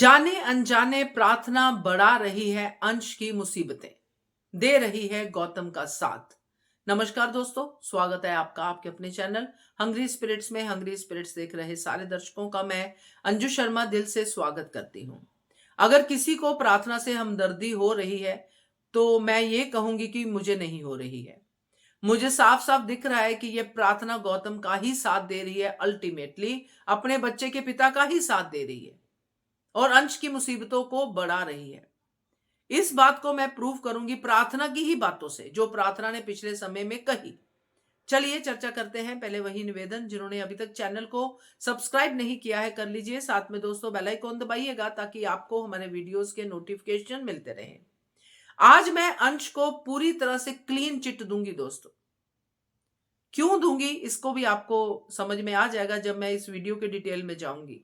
जाने अनजाने प्रार्थना बढ़ा रही है अंश की मुसीबतें, दे रही है गौतम का साथ। नमस्कार दोस्तों, स्वागत है आपका आपके अपने चैनल हंग्री स्पिरिट्स में। हंग्री स्पिरिट्स देख रहे सारे दर्शकों का मैं अंजू शर्मा दिल से स्वागत करती हूं। अगर किसी को प्रार्थना से हमदर्दी हो रही है तो मैं ये कहूंगी कि मुझे नहीं हो रही है। मुझे साफ साफ दिख रहा है कि यह प्रार्थना गौतम का ही साथ दे रही है, अल्टीमेटली अपने बच्चे के पिता का ही साथ दे रही है और अंश की मुसीबतों को बढ़ा रही है। इस बात को मैं प्रूव करूंगी प्रार्थना की ही बातों से, जो प्रार्थना ने पिछले समय में कही। चलिए चर्चा करते हैं। पहले वही निवेदन, जिन्होंने अभी तक चैनल को सब्सक्राइब नहीं किया है कर लीजिए। साथ में दोस्तों बेल आइकॉन दबाइएगा ताकि आपको हमारे वीडियोस के नोटिफिकेशन मिलते रहें। आज मैं अंश को पूरी तरह से क्लीन चिट दूंगी दोस्तों। क्यों दूंगी इसको भी आपको समझ में आ जाएगा जब मैं इस वीडियो के डिटेल में जाऊंगी।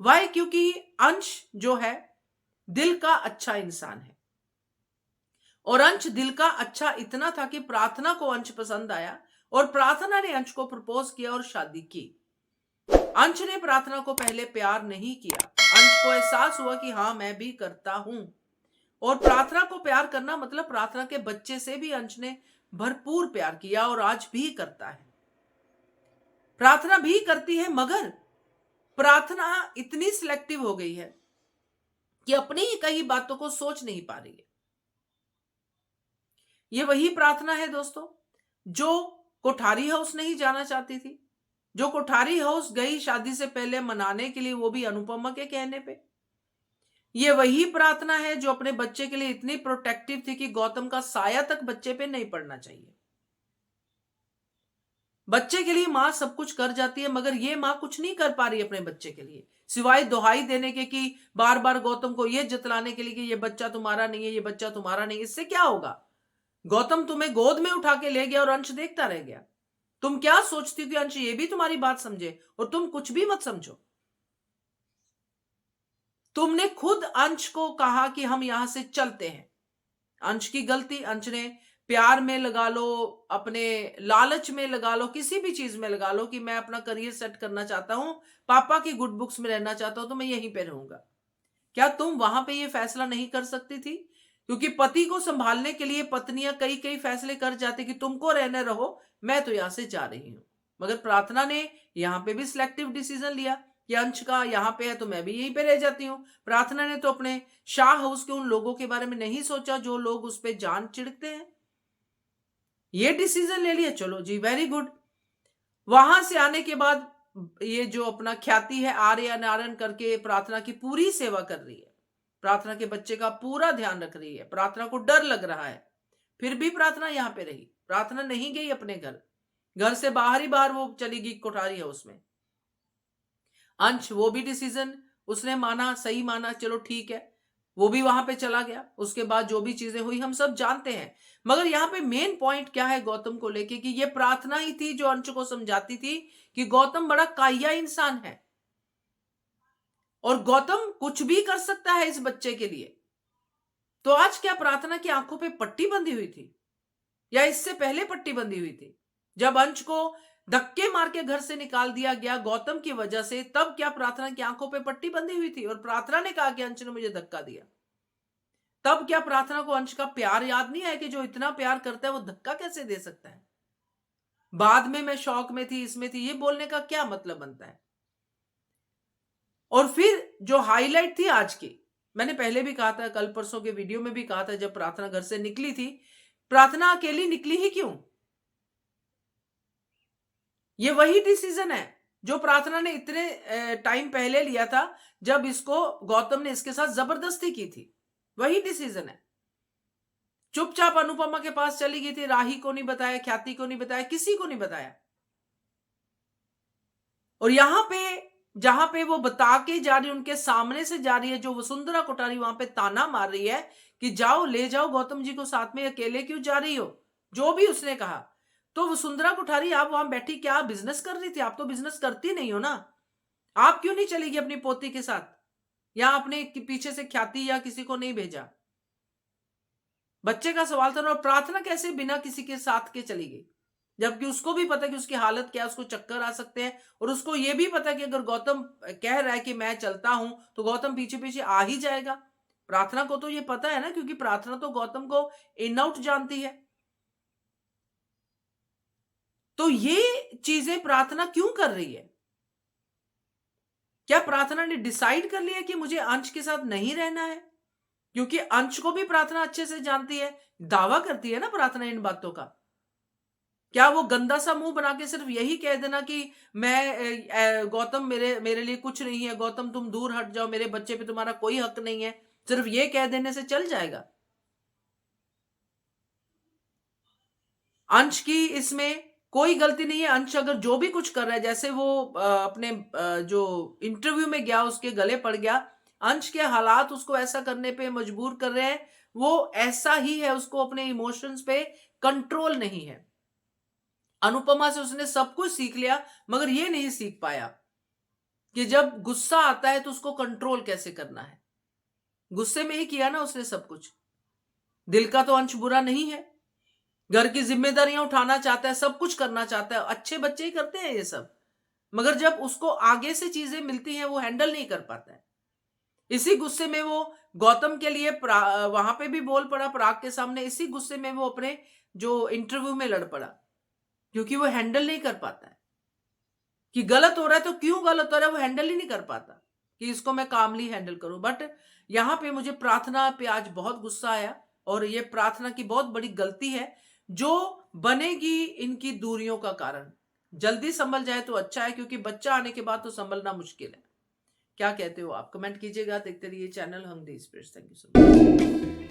वाई? क्योंकि अंश जो है दिल का अच्छा इंसान है और अंश दिल का अच्छा इतना था कि प्रार्थना को अंश पसंद आया और प्रार्थना ने अंश को प्रपोज किया और शादी की। अंश ने प्रार्थना को पहले प्यार नहीं किया। अंश को एहसास हुआ कि हाँ मैं भी करता हूं, और प्रार्थना को प्यार करना मतलब प्रार्थना के बच्चे से भी अंश ने भरपूर प्यार किया और आज भी करता है। प्रार्थना भी करती है, मगर प्रार्थना इतनी सिलेक्टिव हो गई है कि अपनी ही कई बातों को सोच नहीं पा रही है। ये वही प्रार्थना है दोस्तों जो कोठारी हाउस नहीं जाना चाहती थी, जो कोठारी हाउस गई शादी से पहले मनाने के लिए, वो भी अनुपमा के कहने पे। ये वही प्रार्थना है जो अपने बच्चे के लिए इतनी प्रोटेक्टिव थी कि गौतम का साया तक बच्चे पे नहीं पड़ना चाहिए। बच्चे के लिए मां सब कुछ कर जाती है, मगर ये मां कुछ नहीं कर पा रही अपने बच्चे के लिए, सिवाय दुहाई देने के कि बार बार गौतम को ये जतलाने के लिए कि ये बच्चा तुम्हारा नहीं है, ये बच्चा तुम्हारा नहीं। इससे क्या होगा? गौतम तुम्हें गोद में उठा के ले गया और अंश देखता रह गया। तुम क्या सोचती हो कि अंश ये भी तुम्हारी बात समझे? और तुम कुछ भी मत समझो। तुमने खुद अंश को कहा कि हम यहां से चलते हैं। अंश की गलती, अंश ने प्यार में लगा लो, अपने लालच में लगा लो, किसी भी चीज में लगा लो कि मैं अपना करियर सेट करना चाहता हूं, पापा की गुड बुक्स में रहना चाहता हूं, तो मैं यहीं पे रहूंगा। क्या तुम वहां पे ये फैसला नहीं कर सकती थी? क्योंकि पति को संभालने के लिए पत्नियां कई कई फैसले कर जाती कि तुमको रहने रहो, मैं तो यहां से जा रही हूं। मगर प्रार्थना ने यहां पे भी सिलेक्टिव डिसीजन लिया कि अंश का यहां पे है तो मैं भी यहीं पे रह जाती हूं। प्रार्थना ने तो अपने शाह हाउस के उन लोगों के बारे में नहीं सोचा जो लोग उस पर जान चिढ़ते हैं। ये डिसीजन ले लिया, चलो जी वेरी गुड। वहां से आने के बाद ये जो अपना ख्याति है आर्य नारायण करके प्रार्थना की पूरी सेवा कर रही है, प्रार्थना के बच्चे का पूरा ध्यान रख रही है। प्रार्थना को डर लग रहा है, फिर भी प्रार्थना यहां पे रही। प्रार्थना नहीं गई अपने घर, घर से बाहर ही बाहर वो चली गई कोठारी हाउस में। अंश वो भी डिसीजन उसने माना, सही माना, चलो ठीक है, वो भी वहां पे चला गया। उसके बाद जो भी चीजें हुई हम सब जानते हैं। मगर यहाँ पे मेन पॉइंट क्या है गौतम को लेके, कि ये प्रार्थना ही थी जो अंश को समझाती थी कि गौतम बड़ा काया इंसान है और गौतम कुछ भी कर सकता है इस बच्चे के लिए। तो आज क्या प्रार्थना की आंखों पे पट्टी बंधी हुई थी, या इससे पहले पट्टी बंधी हुई थी जब अंश को धक्के मार के घर से निकाल दिया गया गौतम की वजह से? तब क्या प्रार्थना की आंखों पे पट्टी बंधी हुई थी और प्रार्थना ने कहा कि अंश ने मुझे धक्का दिया? तब क्या प्रार्थना को अंश का प्यार याद नहीं आया कि जो इतना प्यार करता है वो धक्का कैसे दे सकता है? बाद में मैं शौक में थी, इसमें थी, ये बोलने का क्या मतलब बनता है? और फिर जो हाईलाइट थी आज की, मैंने पहले भी कहा था, कल परसों के वीडियो में भी कहा था, जब प्रार्थना घर से निकली थी, प्रार्थना अकेली निकली ही क्यों? ये वही डिसीजन है जो प्रार्थना ने इतने टाइम पहले लिया था जब इसको गौतम ने इसके साथ जबरदस्ती की थी। वही डिसीजन है। चुपचाप अनुपमा के पास चली गई थी, राही को नहीं बताया, ख्याति को नहीं बताया, किसी को नहीं बताया। और यहां पे जहां पे वो बता के जा रही, उनके सामने से जा रही है, जो वसुंधरा कोठारी वहां पे ताना मार रही है कि जाओ ले जाओ गौतम जी को साथ में, अकेले क्यों जा रही हो, जो भी उसने कहा। तो वसुंधरा कोठारी आप वहां बैठी क्या बिजनेस कर रही थी? आप तो बिजनेस करती नहीं हो ना। आप क्यों नहीं चली गई अपनी पोती के साथ, या अपने पीछे से ख्याति या किसी को नहीं भेजा? बच्चे का सवाल था ना। और प्रार्थना कैसे बिना किसी के साथ के चली गई? जबकि उसको भी पता है कि उसकी हालत क्या है, उसको चक्कर आ सकते हैं, और उसको ये भी पता है कि अगर गौतम कह रहा है कि मैं चलता हूं तो गौतम पीछे पीछे आ ही जाएगा। प्रार्थना को तो ये पता है ना, क्योंकि प्रार्थना तो गौतम को इन आउट जानती है। तो ये चीजें प्रार्थना क्यों कर रही है? क्या प्रार्थना ने डिसाइड कर लिया कि मुझे अंश के साथ नहीं रहना है? क्योंकि अंश को भी प्रार्थना अच्छे से जानती है, दावा करती है ना प्रार्थना इन बातों का। क्या वो गंदा सा मुंह बना के सिर्फ यही कह देना कि मैं गौतम मेरे मेरे लिए कुछ नहीं है, गौतम तुम दूर हट जाओ, मेरे बच्चे पे तुम्हारा कोई हक नहीं है, सिर्फ ये कह देने से चल जाएगा? अंश की इसमें कोई गलती नहीं है। अंश अगर जो भी कुछ कर रहा है, जैसे वो अपने जो इंटरव्यू में गया उसके गले पड़ गया, अंश के हालात उसको ऐसा करने पे मजबूर कर रहे हैं, वो ऐसा ही है, उसको अपने इमोशंस पे कंट्रोल नहीं है। अनुपमा से उसने सब कुछ सीख लिया, मगर ये नहीं सीख पाया कि जब गुस्सा आता है तो उसको कंट्रोल कैसे करना है। गुस्से में ही किया ना उसने सब कुछ। दिल का तो अंश बुरा नहीं है, घर की जिम्मेदारियां उठाना चाहता है, सब कुछ करना चाहता है, अच्छे बच्चे ही करते हैं ये सब, मगर जब उसको आगे से चीजें मिलती हैं वो हैंडल नहीं कर पाता है। इसी गुस्से में वो गौतम के लिए वहां पे भी बोल पड़ा पराग के सामने, इसी गुस्से में वो अपने जो इंटरव्यू में लड़ पड़ा, क्योंकि वो हैंडल नहीं कर पाता है कि गलत हो रहा है तो क्यों गलत हो रहा है, वो हैंडल ही नहीं कर पाता कि इसको मैं कामली हैंडल करूं। बट यहां पे मुझे प्रार्थना पे आज बहुत गुस्सा आया, और ये प्रार्थना की बहुत बड़ी गलती है जो बनेगी इनकी दूरियों का कारण। जल्दी संभल जाए तो अच्छा है, क्योंकि बच्चा आने के बाद तो संभलना मुश्किल है। क्या कहते हो आप? कमेंट कीजिएगा। देखते रहिए channel hungry spirits. Thank you so much.